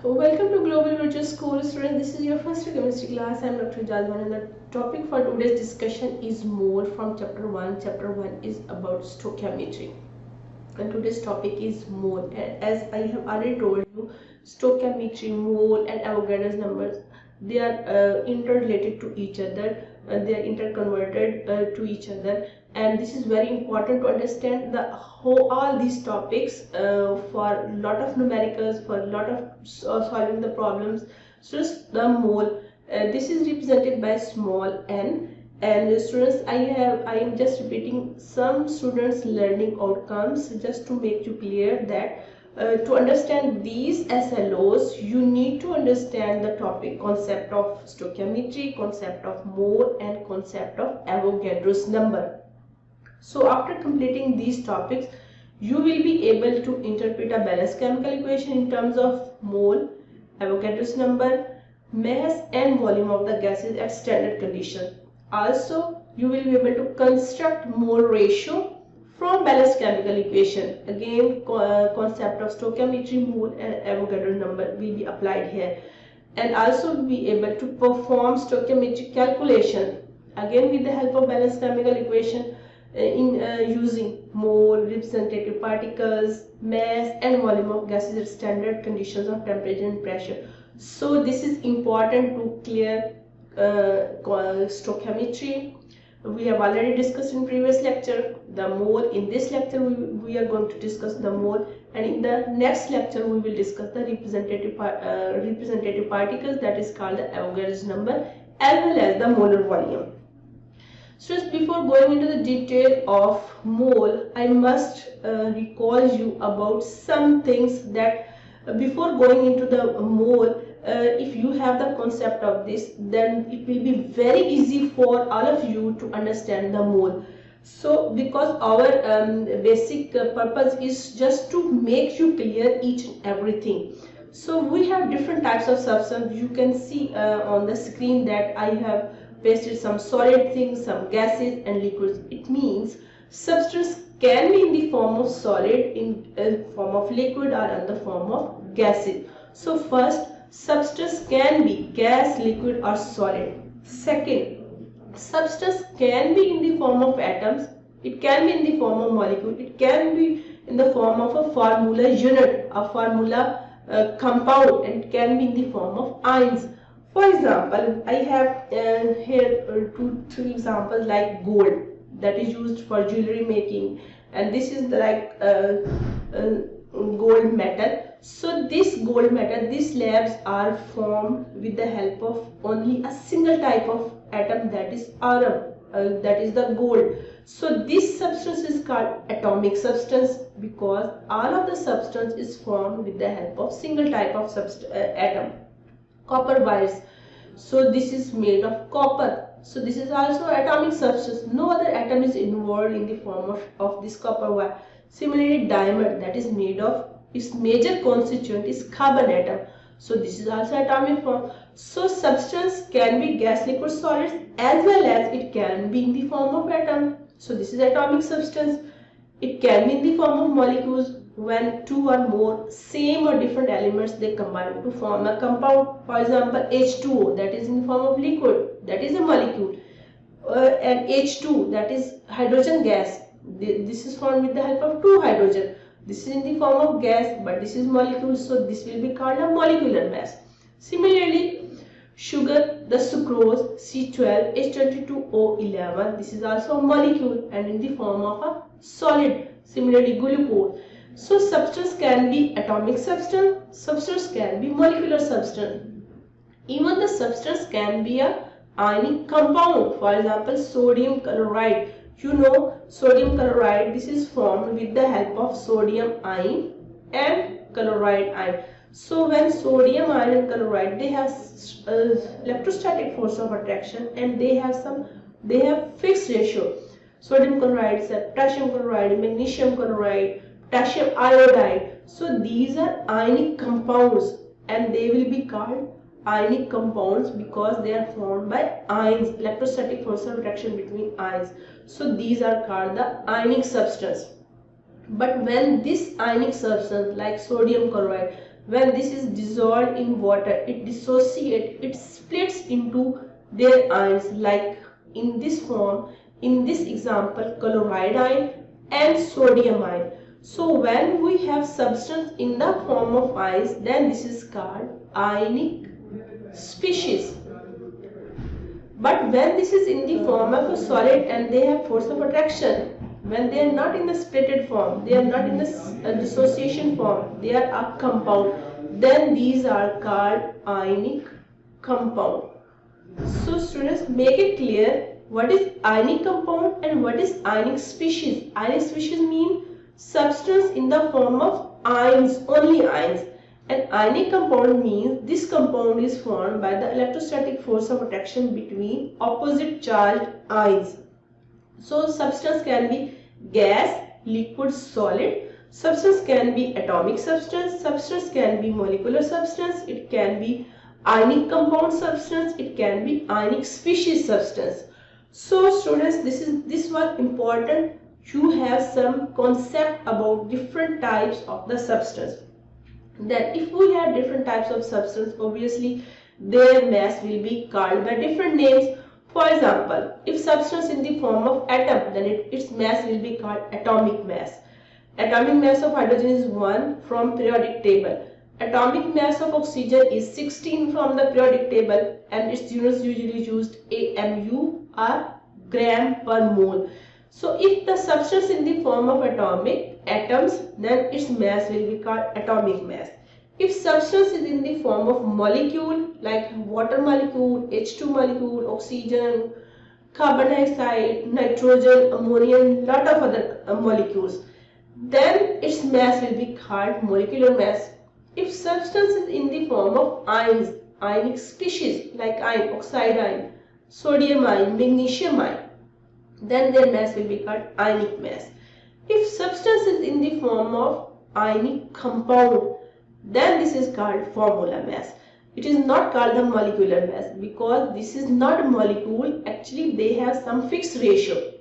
Welcome to Global Virtual School students. This is your first chemistry class. I am Dr. Jazman and the topic for today's discussion is mole from chapter 1. Chapter 1 is about stoichiometry. And today's topic is mole. And as I have already told you, stoichiometry, mole and Avogadro's numbers, they are interrelated to each other. They are interconverted to each other, and this is very important to understand the how all these topics for a lot of numericals, for a lot of solving the problems. So just the mole, this is represented by small n, and students, I am just repeating some students learning outcomes just to make you clear that to understand these SLOs, you need to understand the topic concept of stoichiometry, concept of mole, and concept of Avogadro's number. So after completing these topics, you will be able to interpret a balanced chemical equation in terms of mole, Avogadro's number, mass and volume of the gases at standard condition. Also, you will be able to construct mole ratio from balanced chemical equation. Again, concept of stoichiometry, mole and Avogadro number will be applied here, and also be able to perform stoichiometric calculation again with the help of balanced chemical equation in using mole, representative particles, mass and volume of gases at standard conditions of temperature and pressure. So this is important to clear stoichiometry. We have already discussed in previous lecture the mole. In this lecture we are going to discuss the mole, and in the next lecture we will discuss the representative particles, that is called the Avogadro's number, as well as the molar volume. So just before going into the detail of mole, I must recall you about some things that before going into the mole, if you have the concept of this, then it will be very easy for all of you to understand the mole. So because our basic purpose is just to make you clear each and everything. So we have different types of substance. You can see on the screen that I have pasted some solid things, some gases and liquids. It means substance can be in the form of solid, in form of liquid, or in the form of gases. So first, substance can be gas, liquid or solid. Second, substance can be in the form of atoms, it can be in the form of molecule, it can be in the form of a formula unit, a formula compound, and it can be in the form of ions. For example, I have here 2-3 examples like gold, that is used for jewelry making, and this is like gold metal. So this gold metal, these slabs are formed with the help of only a single type of atom, that is atom, that is the gold. So this substance is called atomic substance because all of the substance is formed with the help of single type of atom. Copper wires, so this is made of copper, so this is also atomic substance. No other atom is involved in the form of this copper wire. Similarly, diamond, that is made of, its major constituent is carbon atom, so this is also atomic form. So substance can be gas, liquid, solids, as well as it can be in the form of atom, so this is atomic substance. It can be in the form of molecules when two or more same or different elements they combine to form a compound. For example, H2O, that is in the form of liquid, that is a molecule, and H2, that is hydrogen gas. This is formed with the help of two hydrogen. This is in the form of gas, but this is molecule, so this will be called a molecular mass. Similarly, sugar, the sucrose, C12, H22O11, this is also a molecule and in the form of a solid. Similarly, glucose. So substance can be atomic substance, substance can be molecular substance. Even the substance can be a ionic compound. For example, sodium chloride. You know sodium chloride, this is formed with the help of sodium ion and chloride ion. So when sodium ion and chloride, they have electrostatic force of attraction, and they have fixed ratio. Sodium chloride, potassium chloride, magnesium chloride, potassium iodide. So these are ionic compounds, and they will be called ionic compounds because they are formed by ions, electrostatic force of attraction between ions. So these are called the ionic substance. But when this ionic substance like sodium chloride, when this is dissolved in water, it dissociates, it splits into their ions, like in this form, in this example, chloride ion and sodium ion. So when we have substance in the form of ions, then this is called ionic species. But when this is in the form of a solid and they have force of attraction, when they are not in the splitted form, they are not in the dissociation form, they are a compound, then these are called ionic compound. So students, make it clear what is ionic compound and what is ionic species. Ionic species mean substance in the form of ions, only ions. An ionic compound means this compound is formed by the electrostatic force of attraction between opposite charged ions. So substance can be gas, liquid, solid. Substance can be atomic substance. Substance can be molecular substance. It can be ionic compound substance. It can be ionic species substance. So students, this was important. You have some concept about different types of the substance. That if we have different types of substance, obviously their mass will be called by different names. For example, if substance in the form of atom, then its mass will be called atomic mass. Atomic mass of hydrogen is 1 from periodic table. Atomic mass of oxygen is 16 from the periodic table, and its units usually used AMU or gram per mole. So if the substance in the form of atoms, then its mass will be called atomic mass. If substance is in the form of molecule, like water molecule, H2 molecule, oxygen, carbon dioxide, nitrogen, ammonia, lot of other molecules, then its mass will be called molecular mass. If substance is in the form of ions, ionic species like iron, oxide ion, sodium ion, magnesium ion, then their mass will be called ionic mass. If substance is in the form of ionic compound, then this is called formula mass. It is not called the molecular mass because this is not a molecule. Actually, they have some fixed ratio.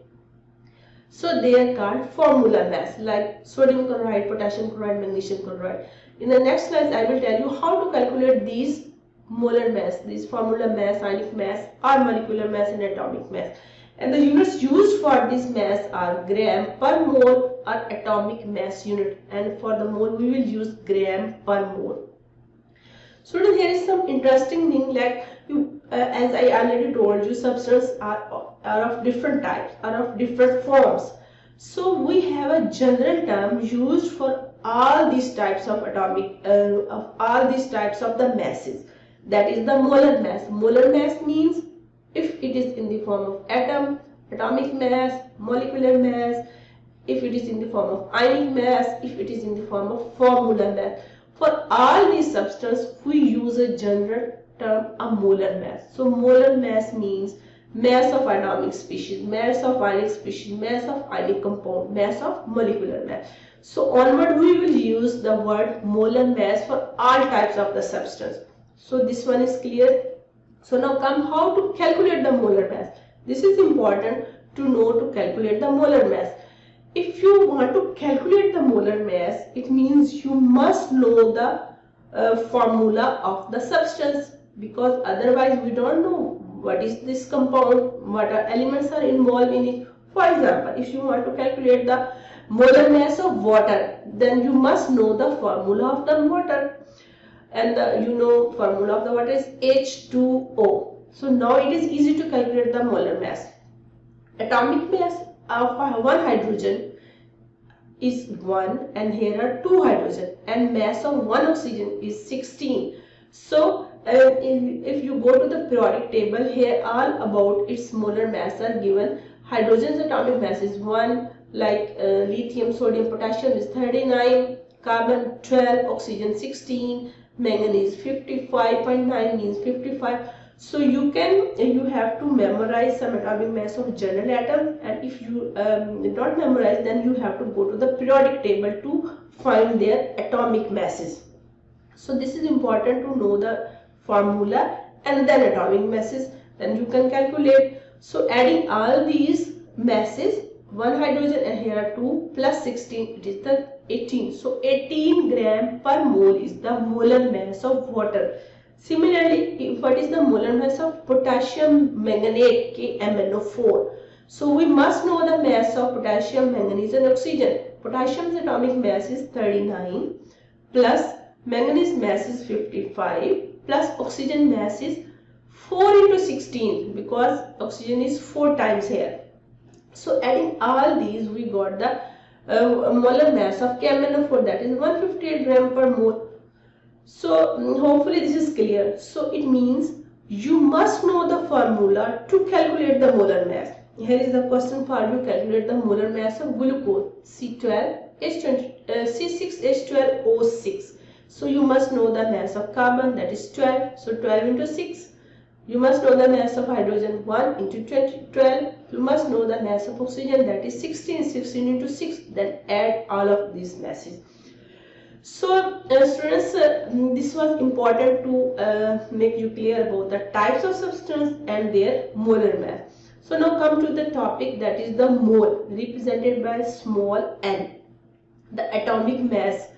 So they are called formula mass, like sodium chloride, potassium chloride, magnesium chloride. In the next slides, I will tell you how to calculate these molar mass, these formula mass, ionic mass, or molecular mass and atomic mass. And the units used for this mass are gram per mole or atomic mass unit, and for the mole we will use gram per mole. So here is some interesting thing, like as I already told you, substances are of different types, are of different forms. So we have a general term used for all these types of all these types of the masses. That is the molar mass. Molar mass means if it is in the form of atom, atomic mass, molecular mass, if it is in the form of ionic mass, if it is in the form of formula mass. For all these substances, we use a general term, a molar mass. So molar mass means mass of atomic species, mass of ionic species, mass of ionic compound, mass of molecular mass. So onward we will use the word molar mass for all types of the substance. So this one is clear. So now come how to calculate the molar mass. This is important to know to calculate the molar mass. If you want to calculate the molar mass, it means you must know the formula of the substance, because otherwise we don't know what is this compound, what are elements are involved in it. For example, if you want to calculate the molar mass of water, then you must know the formula of the water. And the formula of the water is H2O. So now it is easy to calculate the molar mass. Atomic mass of one hydrogen is 1, and here are 2 hydrogen, and mass of one oxygen is 16. So if you go to the periodic table, here all about its molar mass are given. Hydrogen's atomic mass is 1, like lithium, sodium, potassium is 39, carbon 12, oxygen 16, manganese 55.9 means 55. So you have to memorize some atomic mass of general atom, and if you don't memorize, then you have to go to the periodic table to find their atomic masses. So this is important to know the formula and then atomic masses, then you can calculate. So adding all these masses, one hydrogen and here are 2 plus 16, it is the 18. So 18 gram per mole is the molar mass of water. Similarly, what is the molar mass of potassium manganate KMnO4? So we must know the mass of potassium, manganese and oxygen. Potassium's atomic mass is 39 plus manganese mass is 55 plus oxygen mass is 4 into 16 because oxygen is 4 times here. So adding all these we got the molar mass of KMnO4, that is 158 gram per mole. So hopefully this is clear. So it means you must know the formula to calculate the molar mass. Here is the question for you: calculate the molar mass of glucose C6H12O6. So you must know the mass of carbon, that is 12. So 12 into 6. You must know the mass of hydrogen, 1 into 12. You must know the mass of oxygen, that is 16. 16 into 6. Then add all of these masses. So students, this was important to make you clear about the types of substance and their molar mass. So now come to the topic, that is the mole, represented by small n, the atomic mass,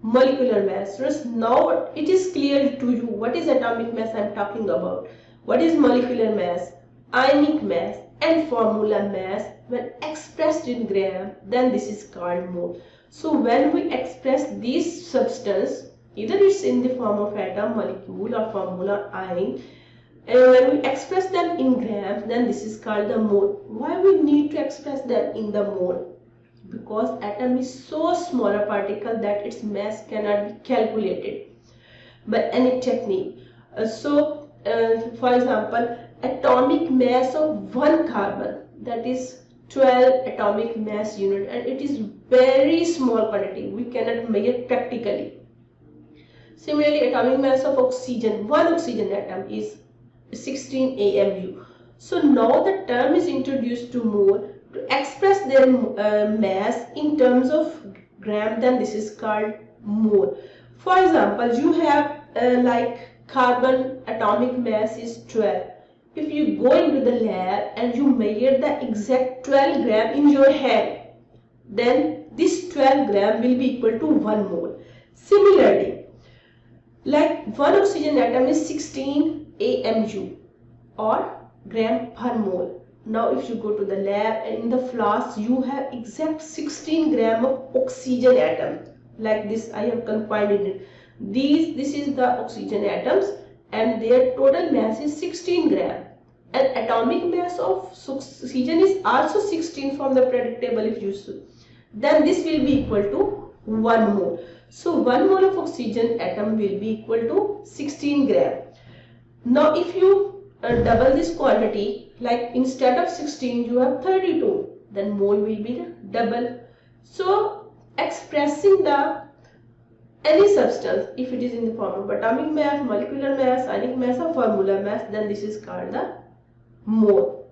molecular mass. Students, now it is clear to you what is atomic mass I am talking about, what is molecular mass, ionic mass and formula mass. When expressed in gram, then this is called mole. So when we express these substance, either it's in the form of atom, molecule or formula, ion, and when we express them in grams, then this is called the mole. Why we need to express them in the mole? Because atom is so small a particle that its mass cannot be calculated by any technique. For example, atomic mass of one carbon, that is 12 atomic mass unit, and it is very small quantity, we cannot measure practically. Similarly, atomic mass of oxygen, one oxygen atom is 16 AMU. So now the term is introduced to mole to express their mass in terms of gram, then this is called mole. For example, you have like carbon atomic mass is 12. If you go into the lab and you measure the exact 12 gram in your hand, then this 12 gram will be equal to 1 mole. Similarly, like one oxygen atom is 16 AMU or gram per mole. Now if you go to the lab and in the flask you have exact 16 gram of oxygen atom, like this I have confined in it. This is the oxygen atoms and their total mass is 16 gram. And atomic mass of oxygen is also 16 from the periodic table if you see. Then this will be equal to 1 mole. So 1 mole of oxygen atom will be equal to 16 gram. Now if you double this quantity, like instead of 16 you have 32, then mole will be double. So expressing the any substance, if it is in the form of atomic mass, molecular mass, ionic mass or formula mass, then this is called the mole.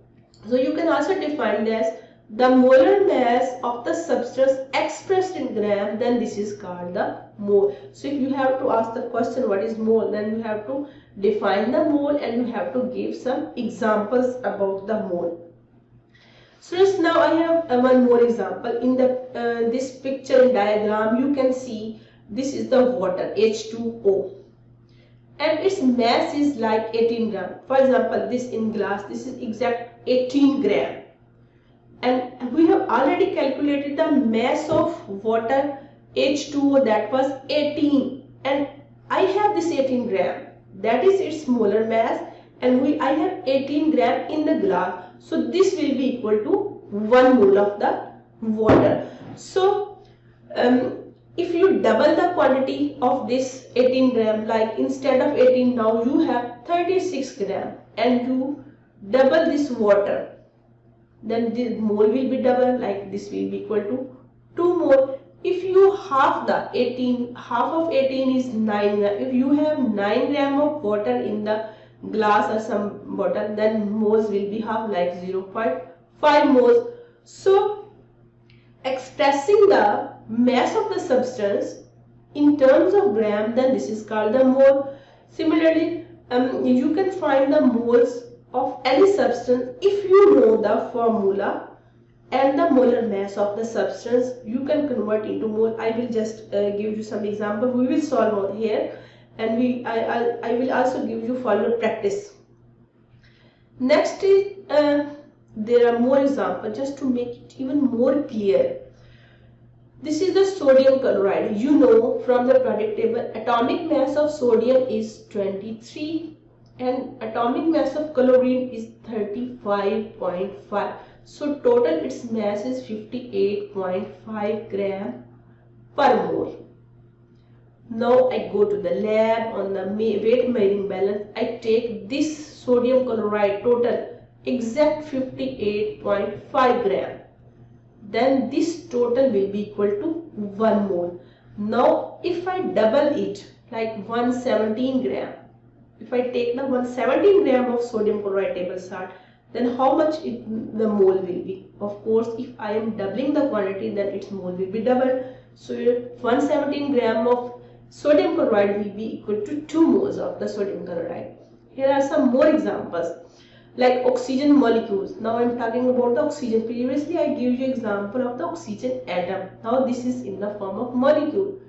So you can also define this as the molar mass of the substance expressed in gram, then this is called the mole. So if you have to ask the question what is mole, then you have to define the mole and you have to give some examples about the mole. So now I have one more example. In the this picture in diagram you can see this is the water, H2O, and its mass is like 18 gram. For example, this in glass, this is exact 18 gram. And we have already calculated the mass of water H2O, that was 18, and I have this 18 gram, that is its molar mass, and I have 18 gram in the glass. So this will be equal to 1 mole of the water. So if you double the quantity of this 18 gram, like instead of 18 now you have 36 gram, and you double this water, then the mole will be double, like this will be equal to 2 mole. If you half the 18, half of 18 is 9 gram. If you have 9 gram of water in the glass or some bottle, then moles will be half, like 0.5 moles. So expressing the mass of the substance in terms of gram, then this is called the mole. Similarly, you can find the moles of any substance if you know the formula and the molar mass of the substance you can convert into mole. I will just give you some example. We will solve over here, and I will also give you for your practice. Next is there are more examples just to make it even more clear. This is the sodium chloride. You know from the periodic table, atomic mass of sodium is 23 and atomic mass of chlorine is 35.5. So total its mass is 58.5 gram per mole. Now I go to the lab. On the weight measuring balance, I take this sodium chloride total exact 58.5 gram. Then this total will be equal to 1 mole. Now if I double it, like 117 gram, if I take the 117 gram of sodium chloride table salt, then how much the mole will be? Of course, if I am doubling the quantity, then its mole will be double. So 117 gram of sodium chloride will be equal to 2 moles of the sodium chloride. Here are some more examples, like oxygen molecules. Now I am talking about the oxygen. Previously I gave you example of the oxygen atom. Now this is in the form of molecule.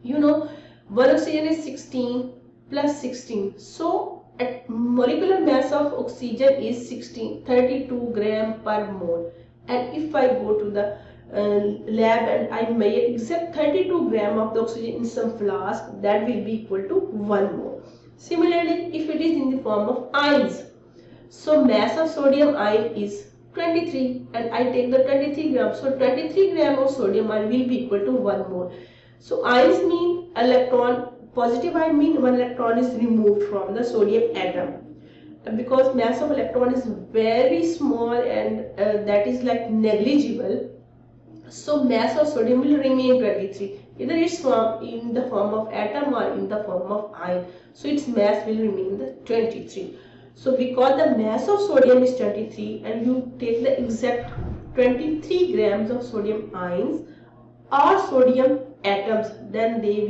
You know, one oxygen is 16 plus 16. So at molecular mass of oxygen is 32 gram per mole. And if I go to the lab and I measure exact 32 gram of the oxygen in some flask, that will be equal to 1 mole. Similarly, if it is in the form of ions, so mass of sodium ion is 23 and I take the 23 gram. So 23 gram of sodium ion will be equal to 1 mole. So ions mean electron, positive ion mean one electron is removed from the sodium atom. Because mass of electron is very small and that is like negligible, so mass of sodium will remain 23. Either it's in the form of atom or in the form of ion. So its mass will remain the 23. So because the mass of sodium is 23 and you take the exact 23 grams of sodium ions or sodium atoms, then they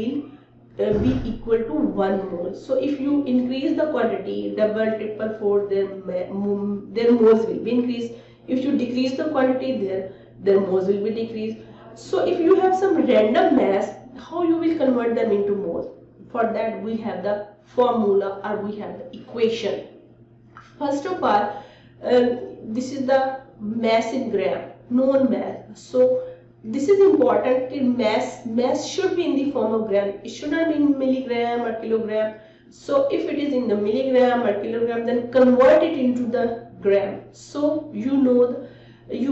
will be equal to 1 mole. So if you increase the quantity, double, triple, four, their moles will be increased. If you decrease the quantity, their moles will be decreased. So if you have some random mass, how you will convert them into moles? For that we have the formula or we have the equation. First of all, this is the mass in gram, known mass. So this is important. Mass should be in the form of gram. It should not be in milligram or kilogram. So if it is in the milligram or kilogram, then convert it into the gram. So you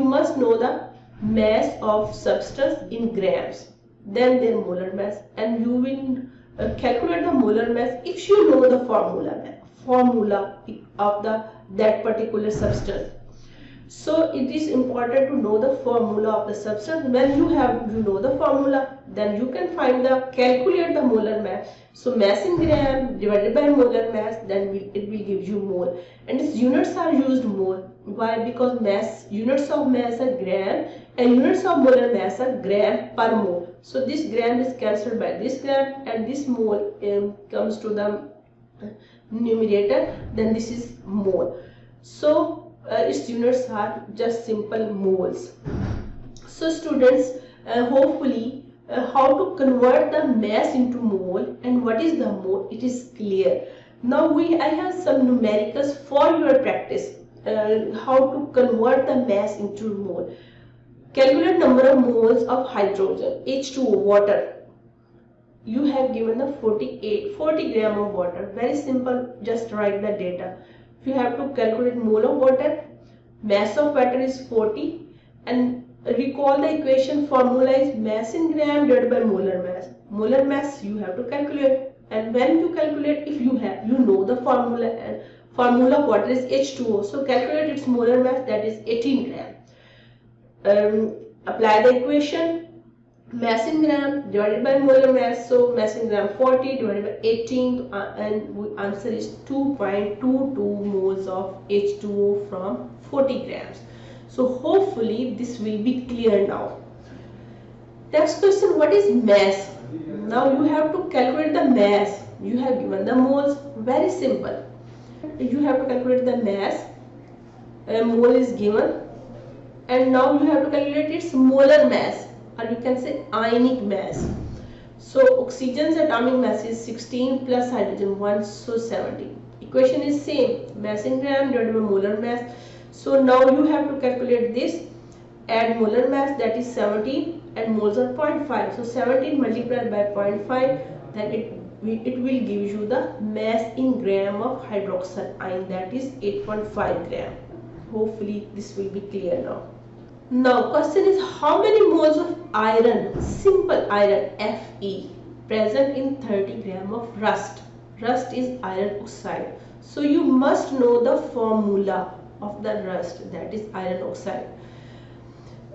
must know the mass of substance in grams, then their molar mass, and you will calculate the molar mass if you know the formula of that particular substance. So it is important to know the formula of the substance. When you know the formula, then you can calculate the molar mass. So mass in gram divided by molar mass, then it will give you mole. And its units are used mole. Why? Because units of mass are gram and units of molar mass are gram per mole. So this gram is cancelled by this gram and this mole comes to the numerator, then this is mole. So its units are just simple moles. So students, hopefully how to convert the mass into mole and what is the mole, it is clear. Now I have some numericals for your practice, how to convert the mass into mole. Calculate number of moles of hydrogen, H2O, water. You have given the 40 gram of water. Very simple, just write the data. You have to calculate mole of water. Mass of water is 40 and recall the equation. Formula is mass in gram divided by molar mass. Molar mass you have to calculate, and when you calculate, if you know the formula, and formula of water is H2O, so calculate its molar mass, that is 18 gram. Apply the equation, mass in gram divided by molar mass, so mass in gram 40 divided by 18 and answer is 2.22 moles of H2O from 40 grams. So hopefully this will be clear now. Next question, what is mass? Now you have to calculate the mass. You have given the moles, very simple. You have to calculate the mass. A mole is given and now you have to calculate its molar mass, or you can say ionic mass. So oxygen's atomic mass is 16 plus hydrogen 1, so 17. Equation is same, mass in gram divided by molar mass. So now you have to calculate this, add molar mass, that is 17, and moles are 0.5. So 17 multiplied by 0.5, then it will give you the mass in gram of hydroxyl ion, that is 8.5 gram. Hopefully this will be clear now. Now question is, how many moles of iron, simple iron Fe, present in 30 gram of rust? Rust is iron oxide. So you must know the formula of the rust, that is iron oxide.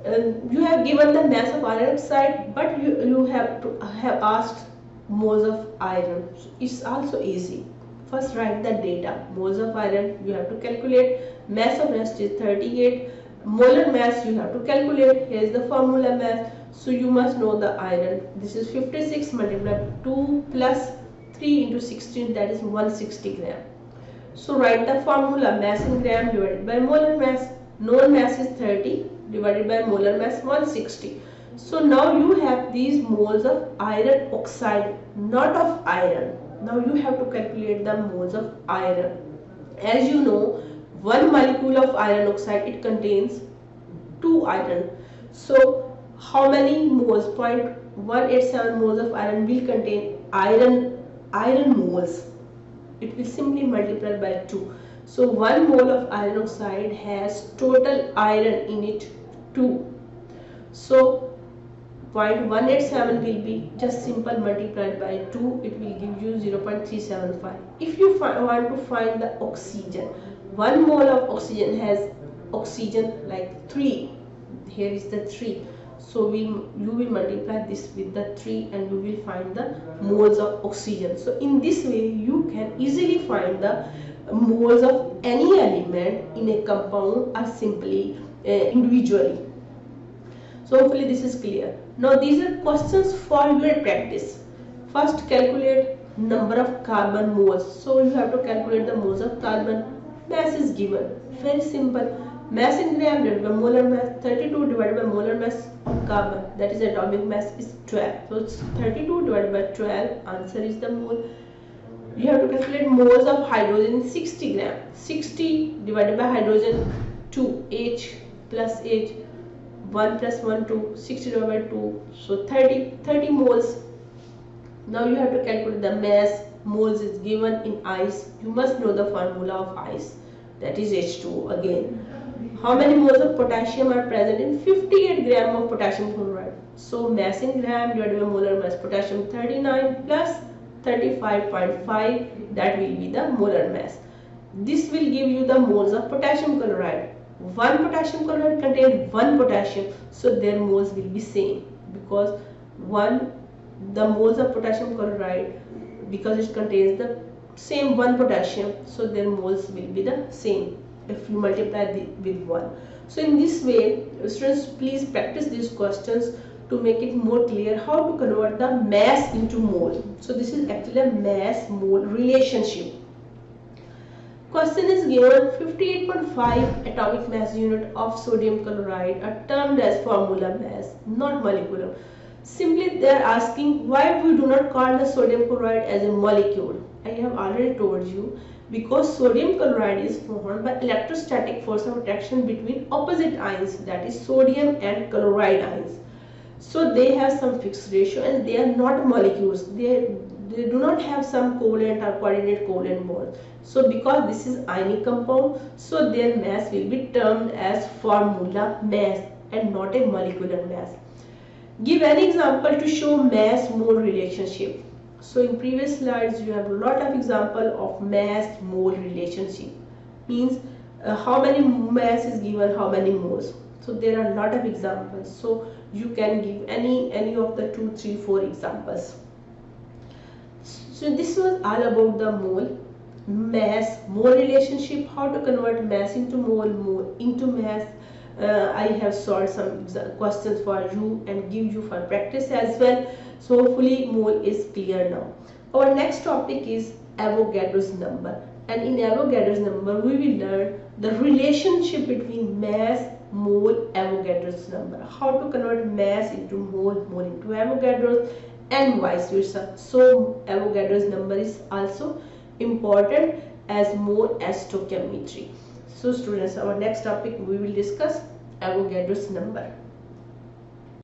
You have given the mass of iron oxide, but you have asked moles of iron. So it's also easy. First write the data. Moles of iron you have to calculate. Mass of rust is 38. Molar mass you have to calculate. Here is the formula mass. So you must know the iron. This is 56 multiplied by 2 plus 3 into 16, that is 160 gram. So write the formula, mass in gram divided by molar mass. Known mass is 30 divided by molar mass 160. So now you have these moles of iron oxide, not of iron. Now you have to calculate the moles of iron. As you know, one molecule of iron oxide, it contains 2 iron. So how many moles? 0.187 moles of iron will contain iron moles. It will simply multiply by 2. So 1 mole of iron oxide has total iron in it 2. So 0.187 will be just simple multiplied by 2. It will give you 0.375. If you want to find the oxygen, 1 mole of oxygen has oxygen like 3. Here is the 3. So you will multiply this with the 3 and you will find the moles of oxygen. So in this way you can easily find the moles of any element in a compound or simply individually. So hopefully this is clear. Now these are questions for your practice. First calculate number of carbon moles. So you have to calculate the moles of carbon. Mass is given. Very simple. Mass in gram divided by molar mass. 32 divided by molar mass of carbon, that is atomic mass, is 12. So it's 32 divided by 12. Answer is the mole. You have to calculate moles of hydrogen, 60 gram. 60 divided by hydrogen 2, H plus H, 1 plus 1 2, 60 divided by 2, so 30 moles. Now you have to calculate the mass. Moles is given in ice. You must know the formula of ice, that is H2O again. How many moles of potassium are present in 58 gram of potassium chloride? So mass in gram divided by molar mass, potassium 39 plus 35.5, that will be the molar mass. This will give you the moles of potassium chloride. One potassium chloride contains 1 potassium, so their moles will be same, because the moles of potassium chloride, because it contains the same 1 potassium, so their moles will be the same if you multiply with 1. So in this way, students, please practice these questions to make it more clear how to convert the mass into mole. So this is actually a mass mole relationship. Question is given, 58.5 atomic mass unit of sodium chloride are termed as formula mass, not molecular. Simply they are asking why we do not call the sodium chloride as a molecule. I have already told you, because sodium chloride is formed by electrostatic force of attraction between opposite ions, that is sodium and chloride ions. So they have some fixed ratio and they are not molecules. They do not have some covalent or coordinate covalent bonds. So because this is ionic compound, so their mass will be termed as formula mass and not a molecular mass. Give an example to show mass mole relationship. So in previous slides you have a lot of example of mass mole relationship. Means how many mass is given, how many moles. So there are a lot of examples. So you can give any of the 2, 3, 4 examples. So this was all about the mole, mass, mole relationship, how to convert mass into mole, mole into mass. I have solved some questions for you and give you for practice as well. So hopefully mole is clear now. Our next topic is Avogadro's number, and in Avogadro's number we will learn the relationship between mass mole Avogadro's number. How to convert mass into mole, mole into Avogadro's, and vice versa. So Avogadro's number is also important as mole as stoichiometry. So students, our next topic we will discuss Avogadro's number.